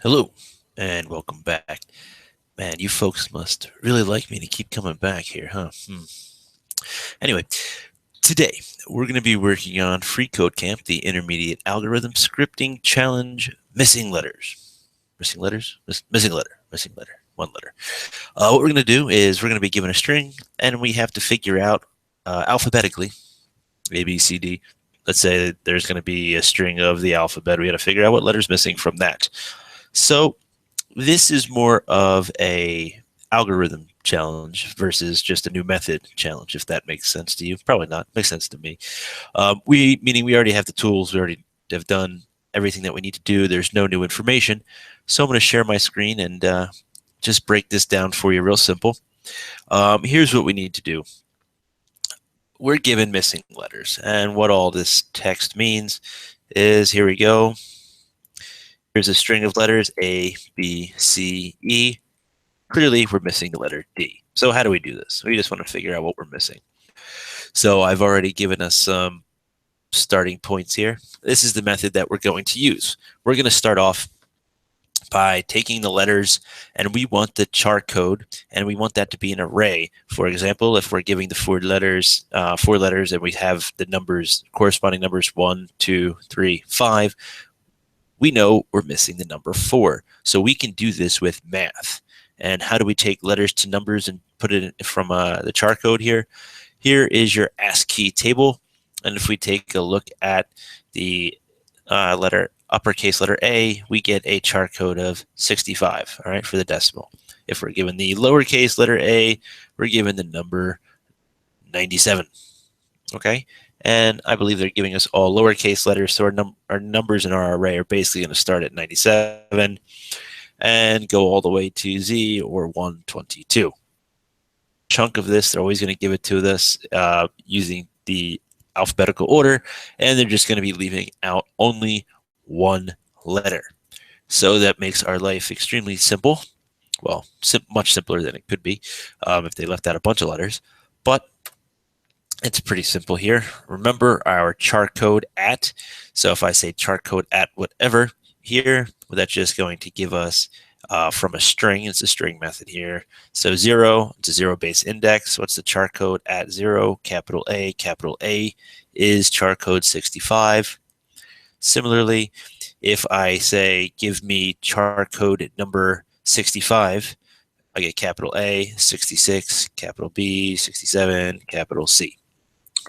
Hello, and welcome back. Man, you folks must really like me to keep coming back here, huh? Anyway, today we're going to be working on freeCodeCamp, the Intermediate Algorithm Scripting Challenge Missing Letters. Missing letters? Missing letter. Missing letter. One letter. What we're going to do is we're going to be given a string, and we have to figure out alphabetically, A, B, C, D. Let's say that there's going to be a string of the alphabet. We got to figure out what letter's missing from that. So this is more of a algorithm challenge versus just a new method challenge, if that makes sense to you. Probably not. Makes sense to me. Meaning we already have the tools. We already have done everything that we need to do. There's no new information. So I'm going to share my screen and just break this down for you real simple. Here's what we need to do. We're given missing letters. And what all this text means is, here we go. Here's a string of letters, A, B, C, E. Clearly, we're missing the letter D. So how do we do this? We just want to figure out what we're missing. So I've already given us some starting points here. This is the method that we're going to use. We're going to start off by taking the letters, and we want the char code, and we want that to be an array. For example, if we're giving the four letters, and we have the numbers, corresponding numbers 1, 2, 3, 5, we know we're missing the number 4. So we can do this with math. And how do we take letters to numbers and put it from the char code here? Here is your ASCII table. And if we take a look at the uppercase letter A, we get a char code of 65, all right, for the decimal. If we're given the lowercase letter A, we're given the number 97, okay? And I believe they're giving us all lowercase letters, so our numbers in our array are basically going to start at 97 and go all the way to Z or 122. Chunk of this, they're always going to give it to us using the alphabetical order, and they're just going to be leaving out only one letter. So that makes our life extremely simple. Well, much simpler than it could be if they left out a bunch of letters, but it's pretty simple here. Remember our char code at. So if I say char code at whatever here, well, that's just going to give us from a string. It's a string method here. So 0, it's a 0 base index. What's the char code at 0? Capital A. Capital A is char code 65. Similarly, if I say give me char code number 65, I get capital A, 66, capital B, 67, capital C.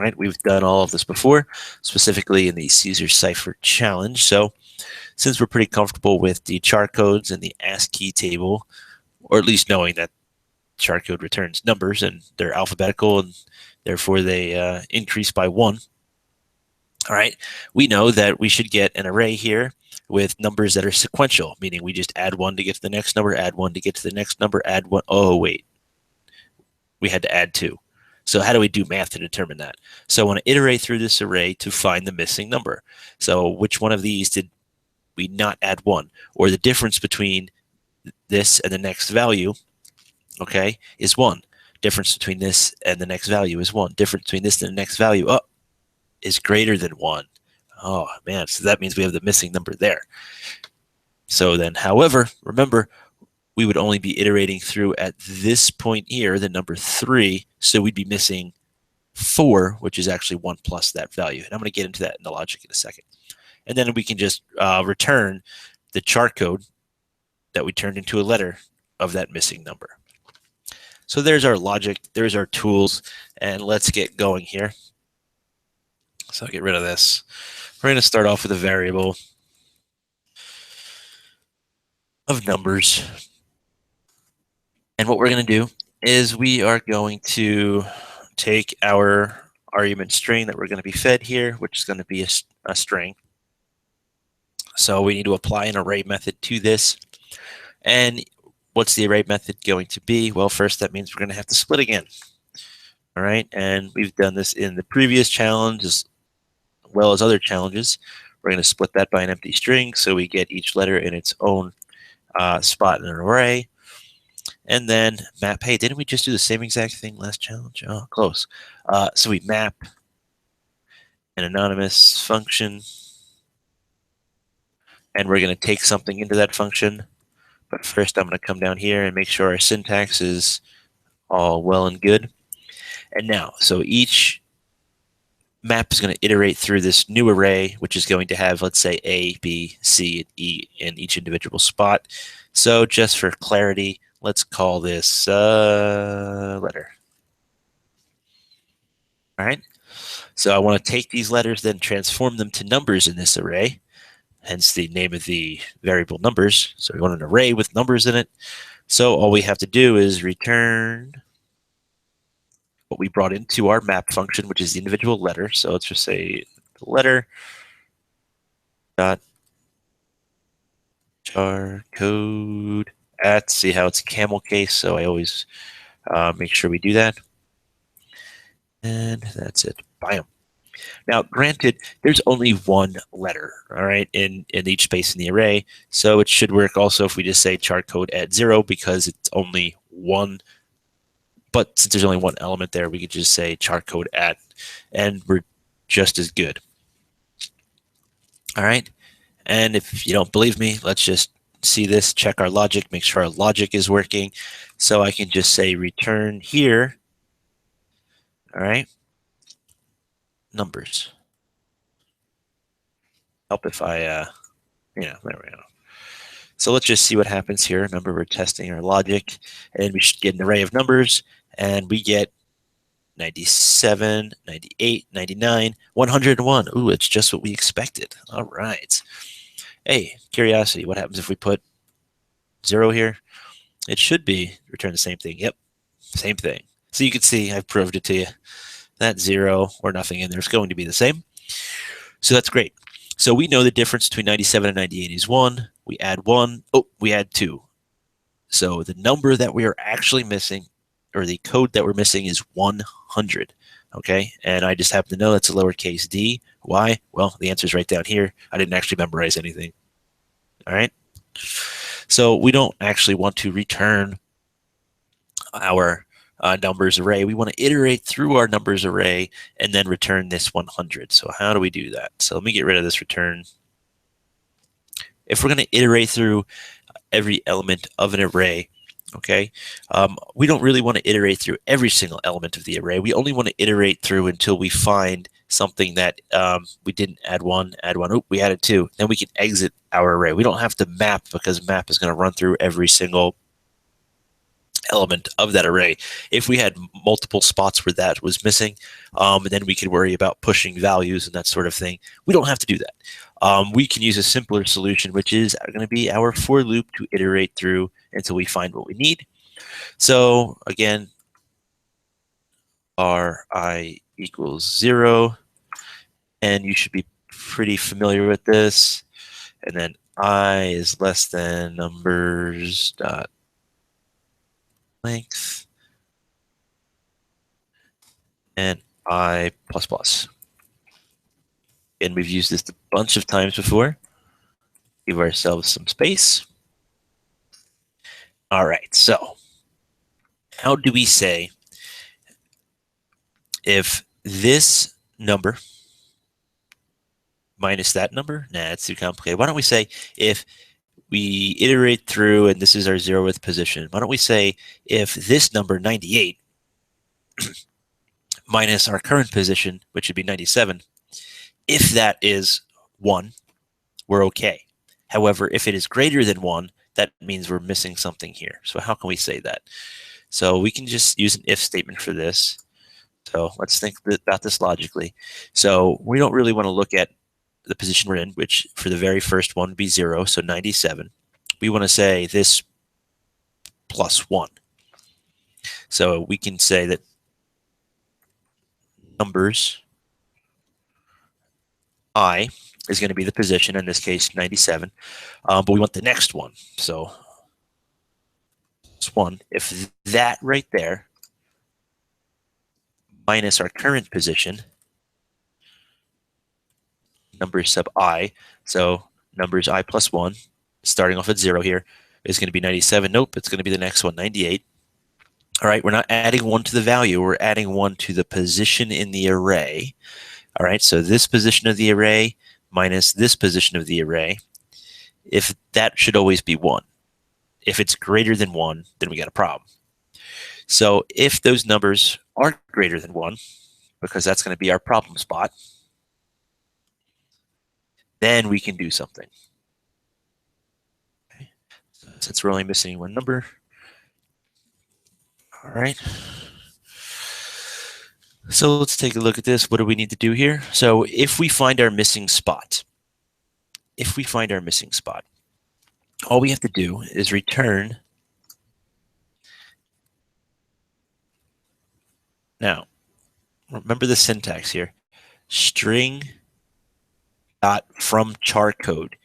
Right, we've done all of this before, specifically in the Caesar Cipher Challenge. So since we're pretty comfortable with the char codes and the ASCII table, or at least knowing that char code returns numbers and they're alphabetical and therefore they increase by 1, all right, we know that we should get an array here with numbers that are sequential, meaning we just add 1 to get to the next number, add 1 to get to the next number, add 1. Oh, wait, we had to add 2. So how do we do math to determine that? So I want to iterate through this array to find the missing number. So which one of these did we not add 1? Or the difference between this and the next value, okay, is 1. Difference between this and the next value is 1. Difference between this and the next value is greater than 1. Oh, man, so that means we have the missing number there. So then, however, remember, we would only be iterating through at this point here, the number 3, so we'd be missing 4, which is actually 1 plus that value. And I'm going to get into that in the logic in a second. And then we can just return the char code that we turned into a letter of that missing number. So there's our logic, there's our tools, and let's get going here. So I'll get rid of this. We're going to start off with a variable of numbers. And what we're going to do is we are going to take our argument string that we're going to be fed here, which is going to be a string. So we need to apply an array method to this. And what's the array method going to be? Well, first, that means we're going to have to split again. All right, and we've done this in the previous challenge as well as other challenges. We're going to split that by an empty string, so we get each letter in its own spot in an array. And then map, hey, didn't we just do the same exact thing last challenge? Oh, close. So we map an anonymous function and we're going to take something into that function. But first, I'm going to come down here and make sure our syntax is all well and good. And now, so each map is going to iterate through this new array, which is going to have, let's say, A, B, C, and E in each individual spot. So just for clarity, let's call this letter. All right. So I want to take these letters, then transform them to numbers in this array, hence the name of the variable numbers. So we want an array with numbers in it. So all we have to do is return what we brought into our map function, which is the individual letter. So let's just say letter dot char code at, see how it's camel case, so I always make sure we do that. And that's it. Bam. Now, granted, there's only one letter, all right, in each space in the array, so it should work also if we just say char code at 0 because it's only one. But since there's only one element there, we could just say char code at, and we're just as good. All right. And if you don't believe me, let's just see this, check our logic, make sure our logic is working. So I can just say return here. All right. Numbers. Help if I, there we go. So let's just see what happens here. Remember, we're testing our logic, and we should get an array of numbers, and we get 97, 98, 99, 101. Ooh, it's just what we expected. All right. Hey, curiosity, what happens if we put 0 here? It should be return the same thing. Yep, same thing. So you can see I've proved it to you. That 0 or nothing in there is going to be the same. So that's great. So we know the difference between 97 and 98 is 1. We add 1. Oh, we add 2. So the number that we are actually missing, or the code that we're missing, is 100. Okay, and I just happen to know that's a lowercase d. Why? Well, the answer is right down here. I didn't actually memorize anything. All right. So we don't actually want to return our numbers array. We want to iterate through our numbers array and then return this 100. So how do we do that? So let me get rid of this return. If we're going to iterate through every element of an array, okay, we don't really want to iterate through every single element of the array. We only want to iterate through until we find something that we didn't add 1, oh, we added 2. Then we can exit our array. We don't have to map because map is going to run through every single element of that array. If we had multiple spots where that was missing, then we could worry about pushing values and that sort of thing. We don't have to do that. We can use a simpler solution, which is going to be our for loop to iterate through until we find what we need. So again, ri equals 0, and you should be pretty familiar with this. And then I is less than numbers dot length and I plus plus. And we've used this a bunch of times before. Give ourselves some space. All right, so how do we say if this number minus that number? Nah, it's too complicated. Why don't we say if we iterate through, and this is our 0th position, why don't we say if this number 98 minus our current position, which would be 97, if that is 1, we're okay. However, if it is greater than 1, that means we're missing something here. So how can we say that? So we can just use an if statement for this. So let's think about this logically. So we don't really want to look at the position we're in, which for the very first one would be 0, so 97. We want to say this plus 1. So we can say that numbers I is going to be the position, in this case 97, but we want the next one. So it's 1. If that right there minus our current position, numbers sub I, so numbers I plus 1, starting off at 0 here, is going to be 97. Nope, it's going to be the next one, 98. All right, we're not adding 1 to the value. We're adding 1 to the position in the array. All right, so this position of the array minus this position of the array. if that should always be 1. If it's greater than 1, then we got a problem. So if those numbers are greater than 1, because that's going to be our problem spot, then we can do something. Okay. Since we're only missing one number. All right. So let's take a look at this. What do we need to do here? So if we find our missing spot, all we have to do is return. Now, remember the syntax here. String dot from char code.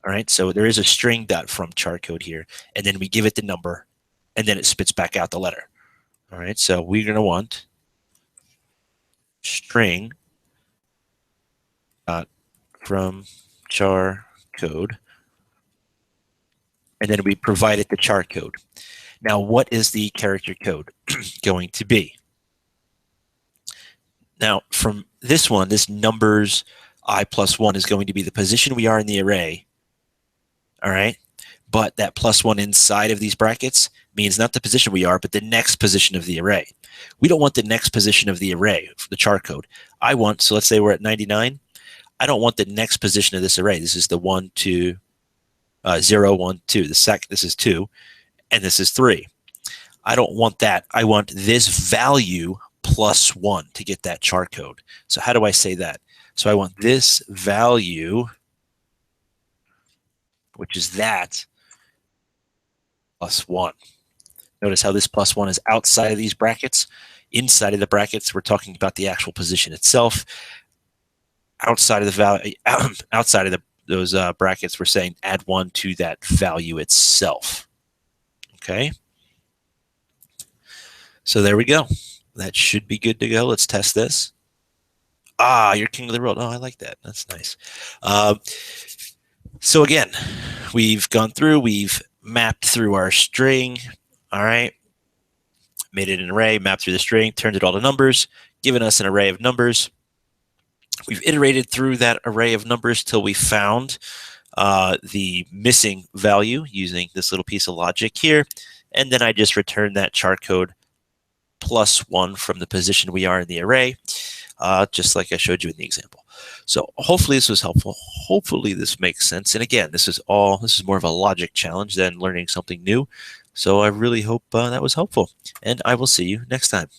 All right, so there is a string dot from char code here, and then we give it the number, and then it spits back out the letter. All right, so we're going to want string dot from char code, and then we provide it the char code. Now, what is the character code going to be? Now, from this one, this numbers I plus 1 is going to be the position we are in the array. All right, but that plus 1 inside of these brackets means not the position we are, but the next position of the array. We don't want the next position of the array for the char code. I want, so let's say we're at 99. I don't want the next position of this array. This is the 1, 2, 0, 1, 2. This is 2, and this is 3. I don't want that. I want this value plus 1 to get that char code. So how do I say that? So I want this value, which is that, plus 1. Notice how this plus 1 is outside of these brackets. Inside of the brackets, we're talking about the actual position itself. Outside of the value, outside of those brackets, we're saying add 1 to that value itself. Okay. So there we go. That should be good to go. Let's test this. Ah, you're king of the world. Oh, I like that. That's nice. So again, we've gone through, we've mapped through our string. All right. Made it an array, mapped through the string, turned it all to numbers, given us an array of numbers. We've iterated through that array of numbers till we found the missing value using this little piece of logic here. And then I just returned that char code plus 1 from the position we are in the array, just like I showed you in the example. So hopefully this was helpful. Hopefully this makes sense. And again, this is more of a logic challenge than learning something new. So I really hope that was helpful. And I will see you next time.